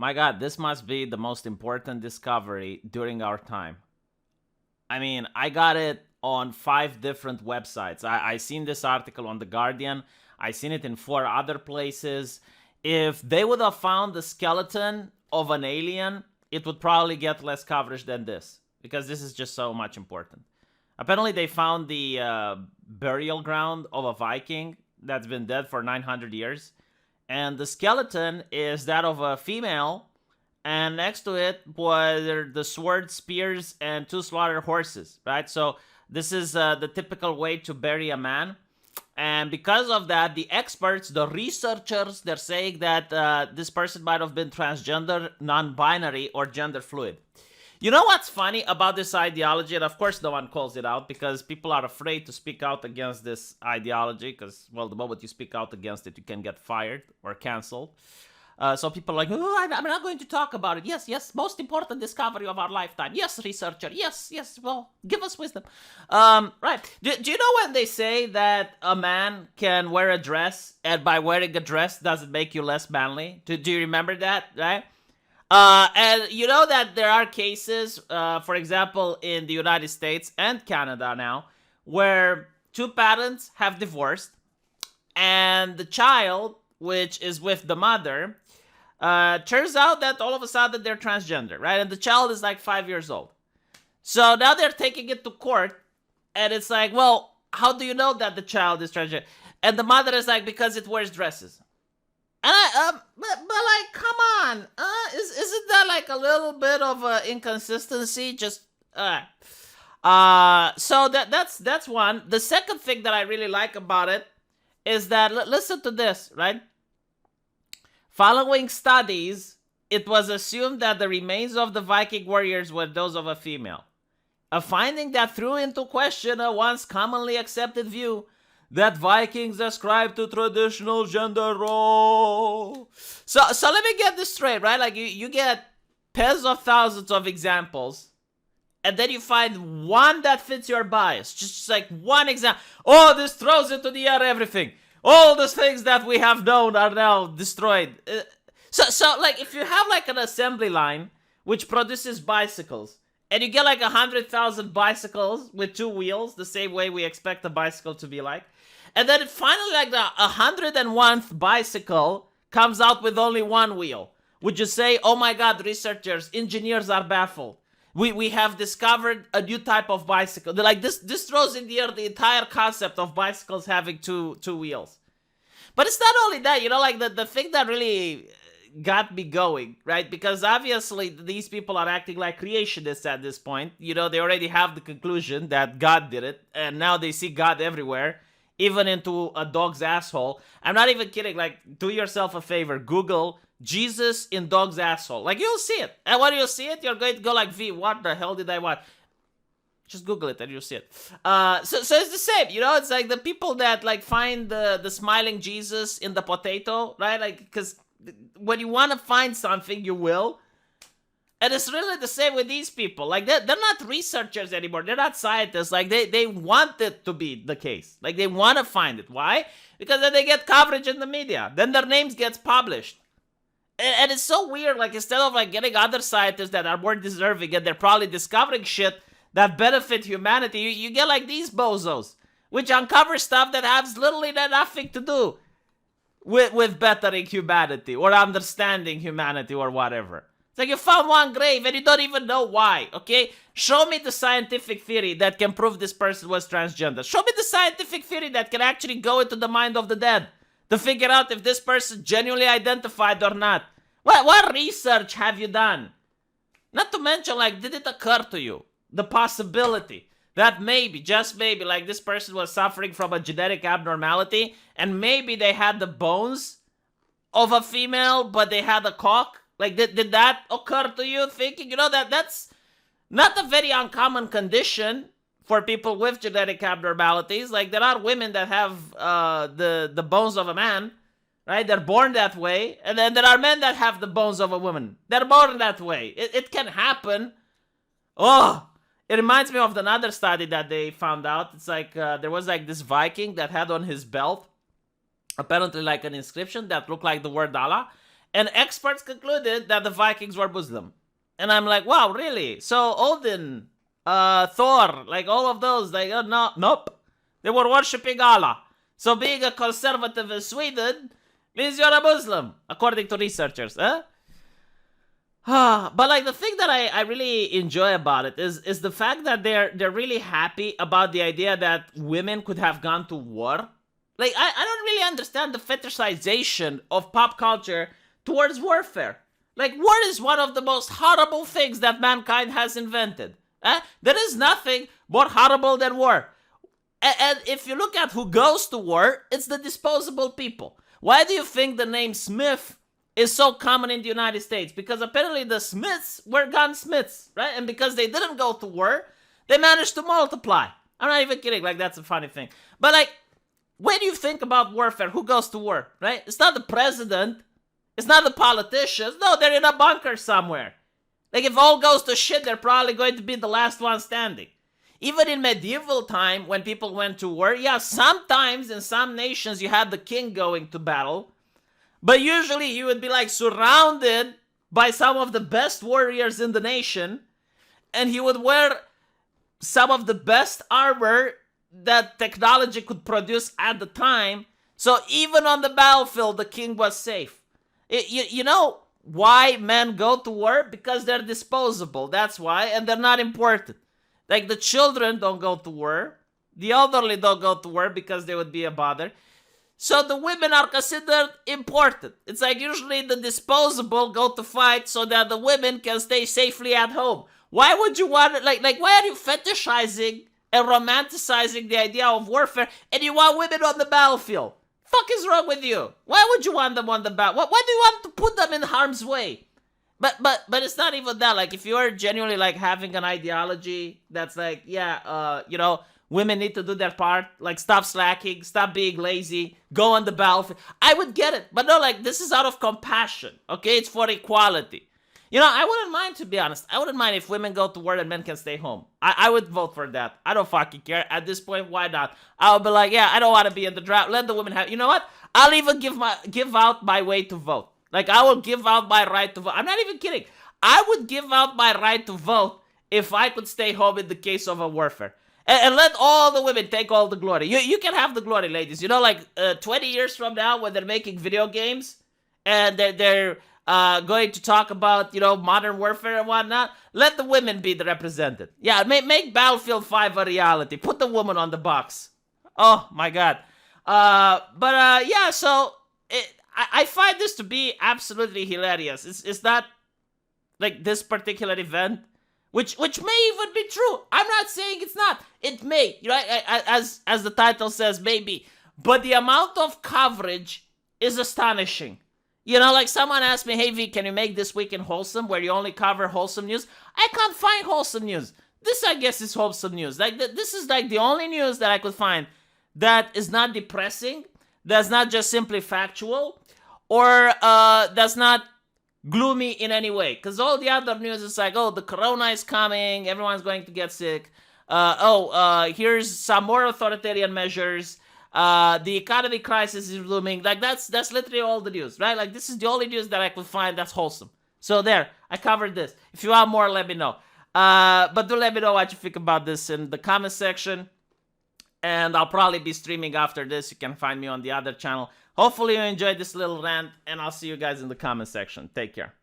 My God, this must be the most important discovery during our time. I mean, I got it on 5 different websites. I seen this article on The Guardian. I seen it in 4 other places. If they would have found the skeleton of an alien, it would probably get less coverage than this because this is just so much important. Apparently, they found the burial ground of a Viking that's been dead for 900 years. And the skeleton is that of a female, and next to it were the sword, spears, and 2 slaughtered horses, right? So this is the typical way to bury a man. And because of that, the experts, the researchers, they're saying that this person might have been transgender, non-binary, or gender fluid. You know what's funny about this ideology? And of course, no one calls it out because people are afraid to speak out against this ideology because, well, the moment you speak out against it, you can get fired or canceled. So people are like, oh, I'm not going to talk about it. Yes, yes, most important discovery of our lifetime. Yes, researcher. Yes, yes, well, give us wisdom. Right. Do you know when they say that a man can wear a dress and by wearing a dress doesn't make you less manly? Do you remember that, right? And you know that there are cases, for example, in the United States and Canada now, where 2 parents have divorced and the child, which is with the mother, turns out that all of a sudden they're transgender, right? And the child is like 5 years old. So now they're taking it to court, and it's like, well, how do you know that the child is transgender? And the mother is like, because it wears dresses. And but like, come on, isn't that like a little bit of inconsistency? Just, so that's one. The second thing that I really like about it is that, listen to this, right? Following studies, it was assumed that the remains of the Viking warriors were those of a female. A finding that threw into question a once commonly accepted view that Vikings ascribe to traditional gender role. So let me get this straight, right? Like you get tens of thousands of examples, and then you find one that fits your bias. Just like one example. Oh, this throws into the air everything. All the things that we have known are now destroyed. So like if you have like an assembly line which produces bicycles, and you get like 100,000 bicycles with 2 wheels, the same way we expect a bicycle to be like, and then finally like the 101th bicycle comes out with only 1 wheel, would you say, oh my god, researchers, engineers are baffled? We have discovered a new type of bicycle. They're like, this throws in the air the entire concept of bicycles having two wheels. But it's not only that, you know, like the thing that really got me going, right? Because obviously these people are acting like creationists at this point. You know, they already have the conclusion that God did it, and now they see God everywhere, even into a dog's asshole. I'm not even kidding. Like, do yourself a favor. Google Jesus in dog's asshole. Like, you'll see it. And when you see it, you're going to go like, V, what the hell did I watch? Just Google it and you'll see it. So it's the same, you know? It's like the people that, like, find the smiling Jesus in the potato, right? Like, because when you want to find something, you will. And it's really the same with these people. Like, they're not researchers anymore. They're not scientists. Like, they want it to be the case. Like, they want to find it. Why? Because then they get coverage in the media. Then their names gets published. And it's so weird. Like, instead of, like, getting other scientists that are more deserving and they're probably discovering shit that benefit humanity, you get, like, these bozos, which uncover stuff that has literally nothing to do with bettering humanity or understanding humanity or whatever. It's like you found one grave and you don't even know why, okay? Show me the scientific theory that can prove this person was transgender. Show me the scientific theory that can actually go into the mind of the dead to figure out if this person genuinely identified or not. What research have you done? Not to mention, like, did it occur to you the possibility that maybe, just maybe, like, this person was suffering from a genetic abnormality and maybe they had the bones of a female, but they had a cock? Like, did that occur to you, thinking, you know, that's not a very uncommon condition for people with genetic abnormalities? Like, there are women that have the bones of a man, right? They're born that way. And then there are men that have the bones of a woman. They're born that way. It can happen. Oh, it reminds me of another study that they found out. It's like there was like this Viking that had on his belt apparently like an inscription that looked like the word Allah. And experts concluded that the Vikings were Muslim. And I'm like, wow, really? So Odin, Thor, like all of those, like, no, nope. They were worshipping Allah. So being a conservative in Sweden means you're a Muslim, according to researchers. But like the thing that I really enjoy about it is the fact that they're really happy about the idea that women could have gone to war. Like I don't really understand the fetishization of pop culture towards warfare. Like war is one of the most horrible things that mankind has invented. There is nothing more horrible than war. And if you look at who goes to war, it's the disposable people. Why do you think the name Smith is so common in the United States? Because apparently the Smiths were gunsmiths, right? And because they didn't go to war, they managed to multiply. I'm not even kidding. Like, that's a funny thing. But like, when you think about warfare, who goes to war, right? It's not the president. It's not the politicians. No, they're in a bunker somewhere. Like, if all goes to shit, they're probably going to be the last one standing. Even in medieval time, when people went to war, yeah, sometimes in some nations you had the king going to battle, but usually he would be like surrounded by some of the best warriors in the nation, and he would wear some of the best armor that technology could produce at the time. So even on the battlefield, the king was safe. You know why men go to war? Because they're disposable. That's why, and they're not important. Like, the children don't go to war. The elderly don't go to war because they would be a bother. So the women are considered important. It's like usually the disposable go to fight so that the women can stay safely at home. Why would you want it? Like why are you fetishizing and romanticizing the idea of warfare and you want women on the battlefield? Fuck is wrong with you? Why would you want them on the battlefield? Why do you want to put them in harm's way? But it's not even that. Like, if you are genuinely like having an ideology that's like, yeah, women need to do their part, like stop slacking, stop being lazy, go on the battlefield, I would get it. But no, like, this is out of compassion, okay? It's for equality. You know, I wouldn't mind, to be honest. I wouldn't mind if women go to war and men can stay home. I would vote for that. I don't fucking care. At this point, why not? I would be like, yeah, I don't want to be in the draft. Let the women have... You know what? I'll even give out my way to vote. Like, I will give out my right to vote. I'm not even kidding. I would give out my right to vote if I could stay home in the case of a warfare. And let all the women take all the glory. You can have the glory, ladies. You know, like 20 years from now when they're making video games and they're going to talk about, you know, modern warfare and whatnot, let the women be the represented. Yeah, make Battlefield 5 a reality. Put the woman on the box. Oh, my God. Yeah, so... I find this to be absolutely hilarious. It's not like this particular event, which may even be true. I'm not saying it's not. It may, you know, as the title says, maybe. But the amount of coverage is astonishing. You know, like someone asked me, hey V, can you make This Week in Wholesome where you only cover wholesome news? I can't find wholesome news. This, I guess, is wholesome news. Like this is like the only news that I could find that is not depressing, that's not just simply factual, or that's not gloomy in any way. Because all the other news is like, oh, the corona is coming, everyone's going to get sick. Here's some more authoritarian measures. The economy crisis is looming. Like, that's literally all the news, right? Like, this is the only news that I could find that's wholesome. So there, I covered this. If you want more, let me know. But do let me know what you think about this in the comment section. And I'll probably be streaming after this. You can find me on the other channel. Hopefully you enjoyed this little rant, and I'll see you guys in the comment section. Take care.